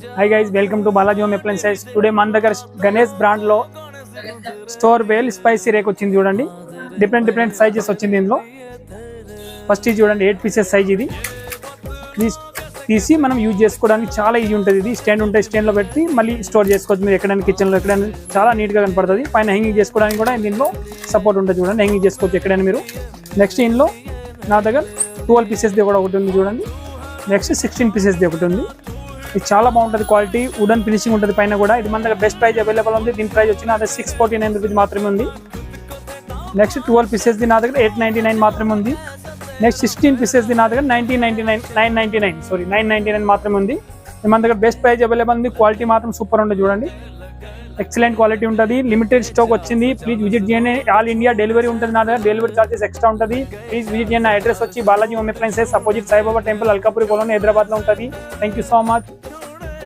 Hi guys, welcome to Balaji Home Appliances. Today మన దగ్గర Ganesh brand లో స్టోర్ వేల్ spicy rake వచ్చింది చూడండి. డిఫరెంట్ సైజెస్ వచ్చింది ఇందులో. ఫస్ట్ ఇది చూడండి 8 పీసెస్ సైజ్ ఇది. తీసి మనం యూజ్ చేసుకోవడానికి చాలా ఈజీ ఉంటుంది. ఇది స్టాండ్ ఉంటుంది, స్టాండ్ లో పెట్టి మళ్ళీ స్టోర్ చేసుకోవచ్చు. మీరు ఎక్కడైనా కిచెన్ లో ఎక్కడైనా చాలా నీట్ గా కనపడుతుంది. పైన హ్యాంగింగ్ చేసుకోవడానికి కూడా దీనిలో సపోర్ట్ ఉంటుంది చూడండి. హ్యాంగింగ్ చేసుకోవచ్చు ఎక్కడైనా మీరు. నెక్స్ట్ ఇందులో నా దగ్గర 12 పీసెస్ ది కూడా ఒకటి ఉంది చూడండి. నెక్స్ట్ 16 పీసెస్ ది ఒకటి ఉంది. ఇది చాలా బాగుంటుంది, క్వాలిటీ వుడన్ ఫినిషింగ్ ఉంటుంది పైన కూడా. ఇది మన దగ్గర బెస్ట్ ప్రైస్ అవైలబుల్ ఉంది. దీని ప్రైస్ వచ్చిన అదే 649 రూపీస్ మాత్రమే ఉంది. నెక్స్ట్ 12 పీసెస్ ది నా దగ్గర 899 మాత్రమే ఉంది. నెక్స్ట్ 16 పీసెస్ ది నా దగ్గర 999 మాత్రమే ఉంది. మన దగ్గర బెస్ట్ ప్రైస్ అవైలబుల్ ఉంది. క్వాలిటీ మాత్రం సూపర్ ఉంటుంది చూడండి. ఎక్సలెంట్ క్వాలిటీ ఉంటుంది. లిమిటెడ్ స్టాక్ వచ్చింది. ప్లీజ్ విజిట్ చేయండి. ఆల్ ఇండియా డెలివరీ ఉంటుంది నా దగ్గర. డెలివరీ చార్జెస్ ఎక్స్ట్రా ఉంటుంది. ప్లీజ్ విజిట్ చేయండి. అడ్రస్ వచ్చి Balaji home appliances opposite Saibaba temple, Alkapuri colony, Hyderabad లో ఉంటుంది. Thank you so much.